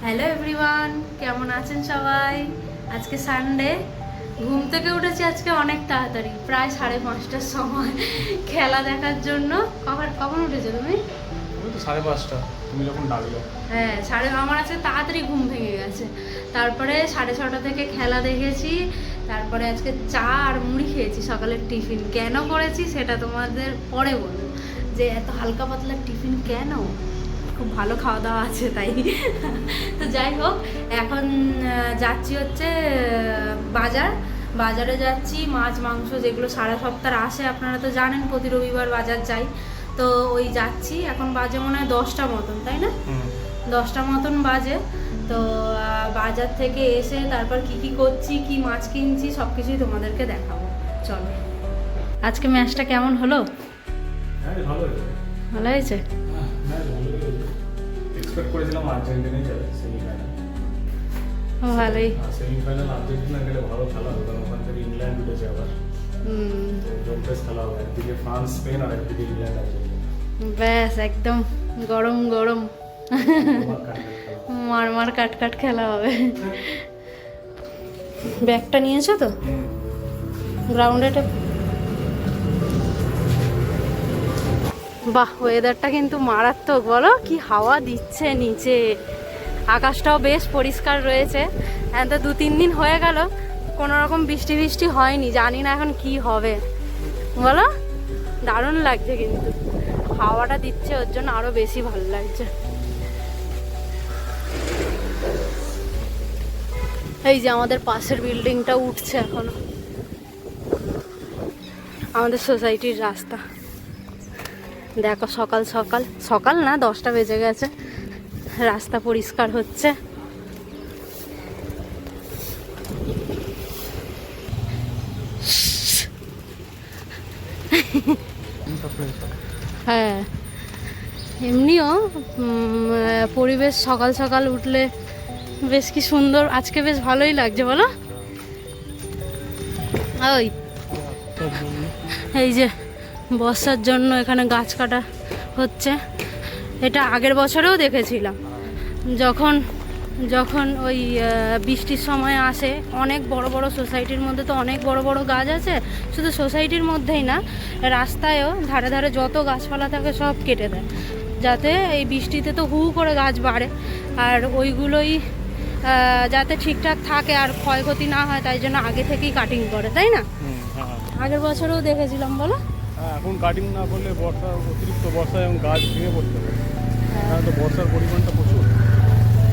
Hello everyone, কেমন আছেন সবাই? আজকে সানডে, ঘুম থেকে উঠেছি আজকে অনেক তাড়াতাড়ি, প্রায় 5:30টার সময় খেলা দেখার জন্য। কখন কখন উঠেছো তুমি? 5:30। তুমি যখন ডাকলে। হ্যাঁ, আমার আজকে তাড়াতাড়ি ঘুম ভেঙে গেছে। তারপরে 6:30 থেকে খেলা দেখেছি। তারপরে আজকে চা আর মুড়ি খেয়েছি সকালের টিফিন। কেন করেছি সেটা তোমাদের পরে বলবো, যে এত হালকা পাতলা টিফিন কেন। খুব ভালো খাওয়া দাওয়া আছে তাই। তো যাই হোক, এখন যাচ্ছি হচ্ছে বাজারে যাচ্ছি। মাছ মাংস যেগুলো সারা সপ্তাহ আসে, আপনারা তো জানেন প্রতি রবিবার বাজার যাই। তো ওই যাচ্ছি, এখন বাজে মনে হয় 10টা মতন, তাই না? 10টা মতন বাজে। তো বাজার থেকে এসে তারপর কি করছি, কি মাছ কিনছি, সব কিছুই তোমাদেরকে দেখাবো। চলো। আজকে ম্যাচটা কেমন হলো? হ্যাঁ, ভালো হয়েছে। ভালো হয়েছে? হ্যাঁ, ভালো হয়েছে। এক্সপেক্ট করেছিলাম আর্জেন্টিনাই যাবে সেমিফাইনাল। ভালোই। সেমিফাইনাল আর্জেন্টিনা গেলে ভালো খেলা হবে, কারণ ওখান থেকে ইংল্যান্ড উঠেছে আবার। জম্পেস খেলা হবে, একদিকে ফ্রান্স স্পেন আর একদিকে ইংল্যান্ড আর্জেন্টিনা। ব্যাস একদম গরম গরম মার কাট খেলা হবে। ব্যাগটা নিয়েছো তো? গ্রাউন্ডে। বাহ, ওয়েদারটা কিন্তু মারাত্মক, বলো কি হাওয়া দিচ্ছে নিচে। আকাশটাও বেশ পরিষ্কার রয়েছে। এখন তো 2-3 দিন হয়ে গেল কোনো রকম বৃষ্টি হয়নি, জানি না এখন কি হবে। বলো, দারুণ লাগছে কিন্তু হাওয়াটা দিচ্ছে, ওর জন্য আরো বেশি ভালো লাগছে। এই যে আমাদের পাশের বিল্ডিংটা উঠছে এখনো, আমাদের সোসাইটির রাস্তা। দেখো, সকাল সকাল সকাল না, 10টা বেজে গেছে, রাস্তা পরিষ্কার হচ্ছে। হ্যাঁ, এমনিও পরিবেশ সকাল সকাল উঠলে বেশ কি সুন্দর। আজকে বেশ ভালোই লাগছে, বলো? ওই এই যে বর্ষার জন্য এখানে গাছ কাটা হচ্ছে। এটা আগের বছরেও দেখেছিলাম, যখন ওই বৃষ্টির সময় আসে। অনেক বড় বড় সোসাইটির মধ্যে তো অনেক বড় বড় গাছ আছে, শুধু সোসাইটির মধ্যেই না, রাস্তায়ও ধারে ধারে যত গাছপালা থাকে সব কেটে দেয়, যাতে এই বৃষ্টিতে তো হু করে গাছ বাড়ে, আর ওইগুলোই যাতে ঠিকঠাক থাকে আর ক্ষয়ক্ষতি না হয়, তাই জন্য আগে থেকেই কাটিং করে, তাই না? আগের বছরেও দেখেছিলাম, বলো? এখন কাটিং না করলে অতিরিক্ত বর্ষায় এবং গাছ ভেঙে পড়তে পারে। কারণ তো বর্ষার পরিমাণটা প্রচুর,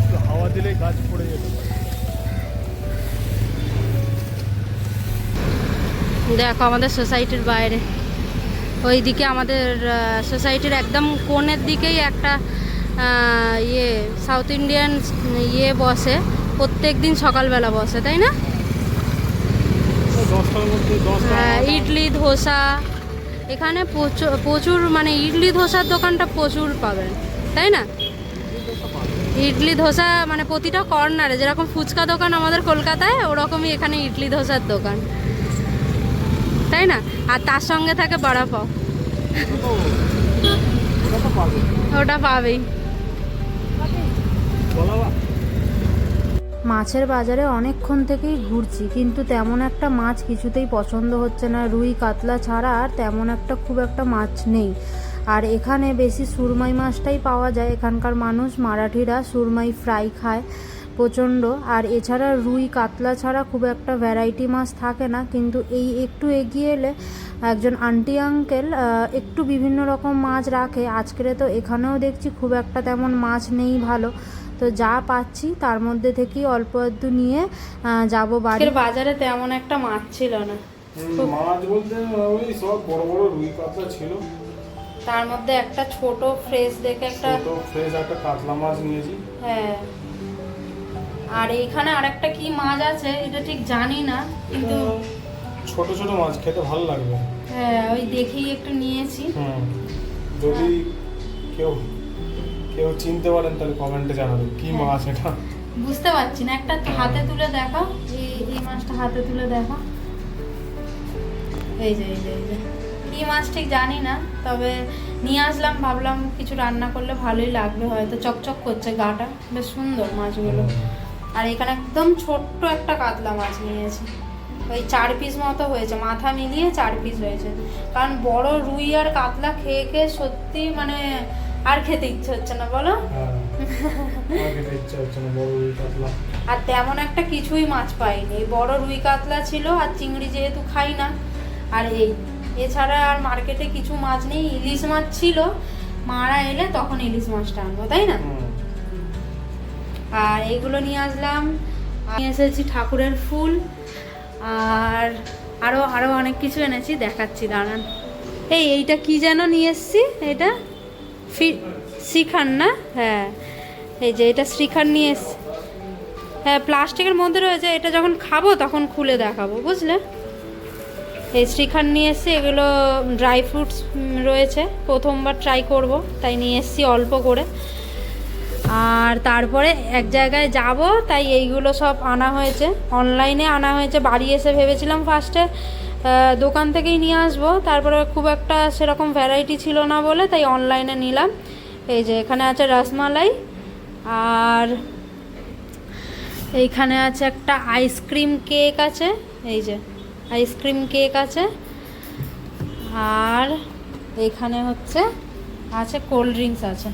একটু হাওয়া দিলেই গাছ পড়ে যেতে পারে। দেখো আমাদের সোসাইটির বাইরে, ওইদিকে আমাদের সোসাইটির একদম কোণের দিকেই একটা সাউথ ইন্ডিয়ান বসে, প্রত্যেক দিন সকালবেলা বসে, তাই না? ইডলি ধোসা, এখানে প্রচুর মানে ইডলি ধোসার দোকানটা প্রচুর পাবেন, তাই না? ইডলি ধোসা মানে প্রতিটা কর্নারে, যেরকম ফুচকা দোকান আমাদের কলকাতায়, ওরকমই এখানে ইডলি ধোসার দোকান, তাই না? আর তার সঙ্গে থাকে বড়া পাও, ওটা পাবেই। মাছের বাজারে অনেকক্ষণ থেকেই ঘুরছি, কিন্তু তেমন একটা মাছ কিছুতেই পছন্দ হচ্ছে না। রুই কাতলা ছাড়া আর তেমন একটা খুব একটা মাছ নেই। আর এখানে বেশি সুরমাই মাছটাই পাওয়া যায়। এখানকার মানুষ, মারাঠিরা, সুরমাই ফ্রাই খায় প্রচণ্ড। আর এছাড়া রুই কাতলা ছাড়া খুব একটা ভ্যারাইটি মাছ থাকে না। কিন্তু এই একটু এগিয়ে এলে একজন আন্টি আঙ্কেল একটু বিভিন্ন রকম মাছ রাখে। আজকের তো এখানেও দেখছি খুব একটা তেমন মাছ নেই ভালো। তো যা পাচ্ছি তার মধ্যে থেকেই অল্প একটু নিয়ে যাব বাড়ি। বাজারে তেমন একটা মাছ ছিল না, মাছ বলতে ওই সব বড় বড় রুই কাতলা ছিল, তার মধ্যে একটা ছোট ফ্রেশ দেখে একটা কাতলা মাছ নিয়েছি। হ্যাঁ, আর এখানে আরেকটা কি মাছ আছে এটা ঠিক জানি না, কিন্তু ছোট ছোট মাছ খেতে ভালো লাগবে। হ্যাঁ, ওই দেখেই একটু নিয়েছি। যদি কেউ চিনতে পারেন তাহলে কমেন্টে জানাবেন কি মাছ এটা। বুঝতে পারছি না, একটা হাতে তুলে দেখো, এই মাছটা হাতে তুলে দেখো। এই যে কী মাছ ঠিক জানি না, তবে নিয়ে আসলাম, ভাবলাম কিছু রান্না করলে ভালোই লাগবে, হয়তো চকচক করছে গাটা, বেশ সুন্দর মাছগুলো। আর এখানে একদম ছোট্ট একটা কাতলা মাছ নিয়েছি, ওই 4 পিস মতো হয়েছে, মাথা মিলিয়ে 4 পিস হয়েছে। কারণ বড় রুই আর কাতলা খেয়ে খেয়ে সত্যি মানে আর খেতে ইচ্ছে হচ্ছে না, বলো? আর তেমন একটা কিছুই মাছ পাইনি, বড় রুই কাতলা ছিল, আর চিংড়ি যেহেতু খাই না, আর এছাড়া আর মার্কেটে কিছু মাছ নেই। ইলিশ মাছ ছিল, মারা এলে তখন ইলিশ মাছটা আনবো, তাই না? আর এইগুলো নিয়ে আসলাম, নিয়ে এসেছি ঠাকুরের ফুল, আর আরও অনেক কিছু এনেছি, দেখাচ্ছি দাঁড়ান। এইটা কি যেন নিয়ে এসছি, এটা শ্রীখান্ড না? হ্যাঁ, এই যে এটা শ্রীখান্ড নিয়ে এসছি। হ্যাঁ, প্লাস্টিকের মধ্যে রয়েছে, এটা যখন খাবো তখন খুলে দেখাবো, বুঝলে? এই শ্রীখান্ড নিয়ে এসছি, এগুলো ড্রাই ফ্রুটস রয়েছে, প্রথমবার ট্রাই করব, তাই নিয়ে এসছি অল্প করে। আর তারপরে এক জায়গায় যাব, তাই এইগুলো সব আনা হয়েছে, অনলাইনে আনা হয়েছে। বাড়ি এসে ভেবেছিলাম ফার্স্টে দোকান থেকেই নিয়ে আসবো, তারপরে খুব একটা সেরকম ভ্যারাইটি ছিল না বলে তাই অনলাইনে নিলাম। এই যে এখানে আছে রসমালাই, আর এইখানে আছে একটা আইসক্রিম কেক আছে, এই যে আইসক্রিম কেক আছে, আর এইখানে হচ্ছে আছে কোল্ড ড্রিঙ্কস আছে।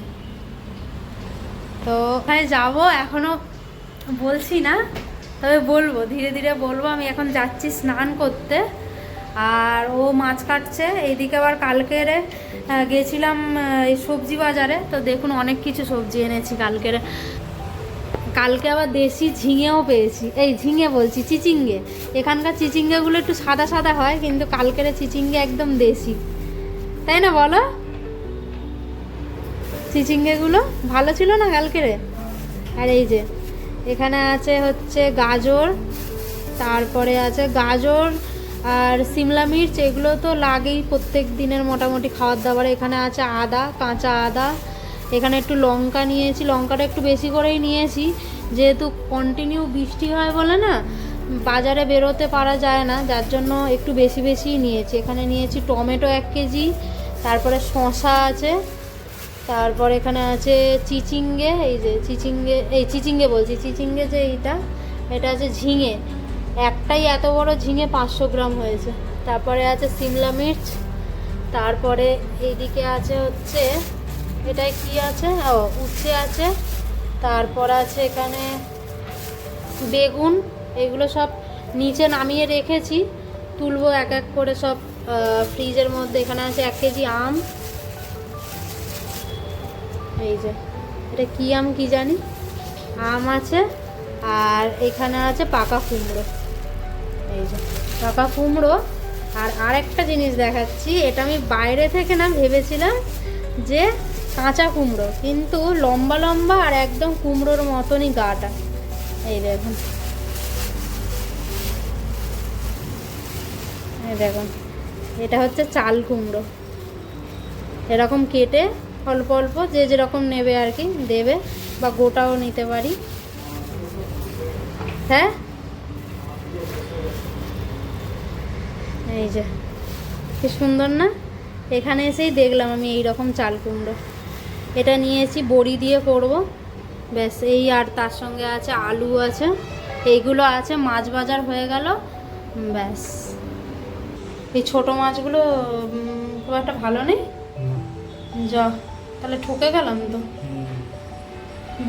তো ওখানে যাবো, এখনও বলছি না, তবে বলবো, ধীরে ধীরে বলবো। আমি এখন যাচ্ছি স্নান করতে, আর ও মাছ কাটছে এইদিকে। আবার কালকের গেছিলাম এই সবজি বাজারে, তো দেখুন অনেক কিছু সবজি এনেছি কালকে আবার দেশি ঝিঙেও পেয়েছি। এই ঝিঙে বলছি, চিচিঙ্গে। এখানকার চিচিঙ্গেগুলো একটু সাদা সাদা হয়, কিন্তু কালকের চিচিঙ্গে একদম দেশি, তাই না বলো? চিচিঙ্গেগুলো ভালো ছিল না কালকেরে। আর এই যে এখানে আছে হচ্ছে গাজর, তারপরে আছে গাজর আর সিমলা মির্চ, এগুলো তো লাগেই প্রত্যেক দিনের মোটামুটি খাবার দাবারে। এখানে আছে আদা, কাঁচা আদা, এখানে একটু লঙ্কা নিয়েছি, লঙ্কাটা একটু বেশি করেই নিয়েছি, যেহেতু কন্টিনিউ বৃষ্টি হয় বলে না বাজারে বেরোতে পারা যায় না, যার জন্য একটু বেশি বেশিই নিয়েছি। এখানে নিয়েছি টমেটো 1 কেজি, তারপরে শসা আছে, তারপর এখানে আছে চিচিঙ্গে, এই যে চিচিঙ্গে বলছি, চিচিঙ্গে যে এটা আছে ঝিঙে, একটাই এত বড় ঝিঙে 500 গ্রাম হয়েছে। তারপরে আছে সিমলা মির্চ, তারপরে এইদিকে আছে হচ্ছে এটাই কি আছে, উচ্ছে আছে, তারপর আছে এখানে বেগুন। এগুলো সব নিচে নামিয়ে রেখেছি, তুলবো এক এক করে সব ফ্রিজের মধ্যে। এখানে আছে 1 কেজি আম, এই যে এটা কি আম কি জানি, আম আছে, আর এখানে আছে পাকা কুমড়ো, এই যে পাকা কুমড়ো। আর আরেকটা জিনিস দেখাচ্ছি, এটা আমি বাইরে থেকে না ভেবেছিলাম যে কাঁচা কুমড়ো, কিন্তু লম্বা লম্বা আর একদম কুমড়োর মতনই গাটা। এই দেখুন, এই দেখুন, এটা হচ্ছে চাল কুমড়ো। এরকম কেটে অল্প অল্প যে যেরকম নেবে আর কি দেবে, বা গোটাও নিতে পারি। হ্যাঁ, এই যে কি সুন্দর না। এখানে এসেই দেখলাম আমি এই রকম চাল কুমড়ো, এটা নিয়েছি, বড়ি দিয়ে করব, ব্যাস এই। আর তার সঙ্গে আছে আলু আছে, এইগুলো আছে, মাছ বাজার হয়ে গেল, ব্যাস। এই ছোট মাছগুলো খুব একটা ভালো নেই, তাহলে ঠকে গেলাম তো।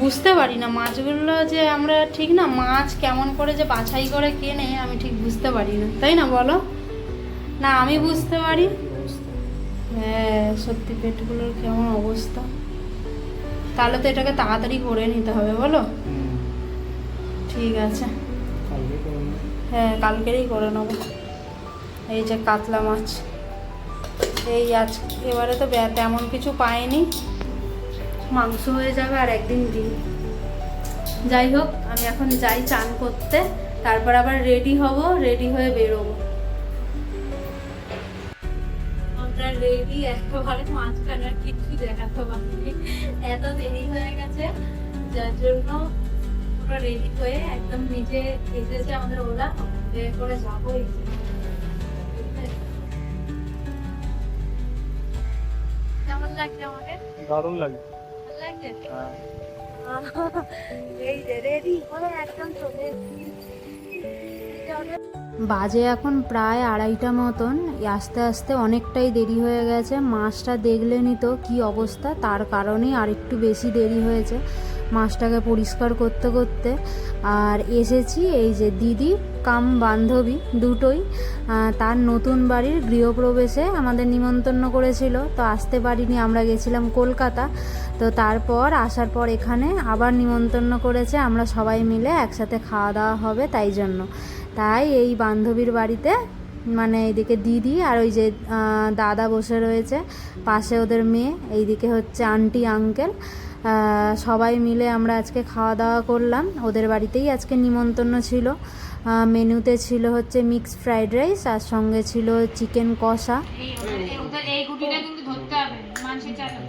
বুঝতে পারি না মাছগুলো যে আমরা ঠিক না, মাছ কেমন করে যে বাছাই করে কেনে আমি ঠিক বুঝতে পারি না, তাই না বলো? না আমি বুঝতে পারি। হ্যাঁ সত্যি, পেটগুলোর কেমন অবস্থা। তাহলে তো এটাকে তাড়াতাড়ি করে নিতে হবে, বলো? ঠিক আছে, হ্যাঁ কালকেরই করে নেবো। এই যে কাতলা মাছ, এই আজ এবারে তো তেমন কিছু পাইনি, মাংস হয়ে যাবে আর একদিন দিন। যাই হোক, আমি এখন যাই চান করতে, তারপর আবার রেডি হব, রেডি হয়ে বেরোবো। আমরা রেডি, একেবারে মাঝখানে আর কিছু দেখাতে পারিনি, এত দেরি হয়ে গেছে, যার জন্য পুরো রেডি হয়ে একদম নিচে এসেছে আমাদের ওলা, করে যাবো। লাগছে আমাকে? দারুণ লাগে। ভালো লাগছে? হ্যাঁ। এই যে রেডি হয়ে একদম চলে এসেছি। বাজে এখন প্রায় 2:30 মতন। আস্তে আস্তে অনেকটাই দেরি হয়ে গেছে। মাছটা দেখলেনই তো কী অবস্থা, তার কারণেই আরেকটু বেশি দেরি হয়েছে মাছটাকে পরিষ্কার করতে করতে। আর এসেছি এই যে দিদি কাম বান্ধবী দুটোই, তার নতুন বাড়ির গৃহপ্রবেশে আমাদের নিমন্ত্রণ করেছিল, তো আসতে পারিনি, আমরা গেছিলাম কলকাতা। তো তারপর আসার পর এখানে আবার নিমন্ত্রণ করেছে, আমরা সবাই মিলে একসাথে খাওয়া দাওয়া হবে, তাই জন্য। তাই এই বান্ধবীর বাড়িতে মানে এইদিকে দিদি আর ওই যে দাদা বসে রয়েছে, পাশে ওদের মেয়ে, এইদিকে হচ্ছে আন্টি আঙ্কেল, সবাই মিলে আমরা আজকে খাওয়া দাওয়া করলাম। ওদের বাড়িতেই আজকে নিমন্ত্রণ ছিল। মেনুতে ছিল হচ্ছে মিক্স ফ্রাইড রাইস, আর সঙ্গে ছিল চিকেন কষা। এই গুটিটা কিন্তু ধরতে হবে মানসি চালো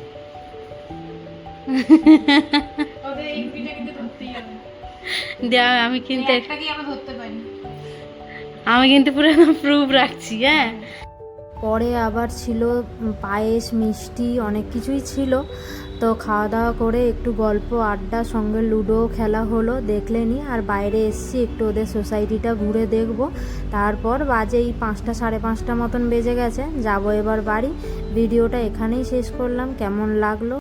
ওদের এই গুটিটা কিন্তু ধরতেই হবে। দেখ আমি কিন্তু একটাকে আমরা ধরতে পারি। আমি কিন্তু পুরো প্রুফ রাখছি। হ্যাঁ, পরে আবার ছিল পায়েস, মিষ্টি, অনেক কিছুই ছিল। তো খাওয়া দাওয়া করে একটু গল্প আড্ডা, সঙ্গে লুডো খেলা হলো, দেখলেনি। আর বাইরে এসছি একটু ওদের সোসাইটিটা ঘুরে দেখব। তারপর বাজে এই 5টা 5:30 মতন বেজে গেছে, যাব এবার বাড়ি। ভিডিওটা এখানেই শেষ করলাম। কেমন লাগলো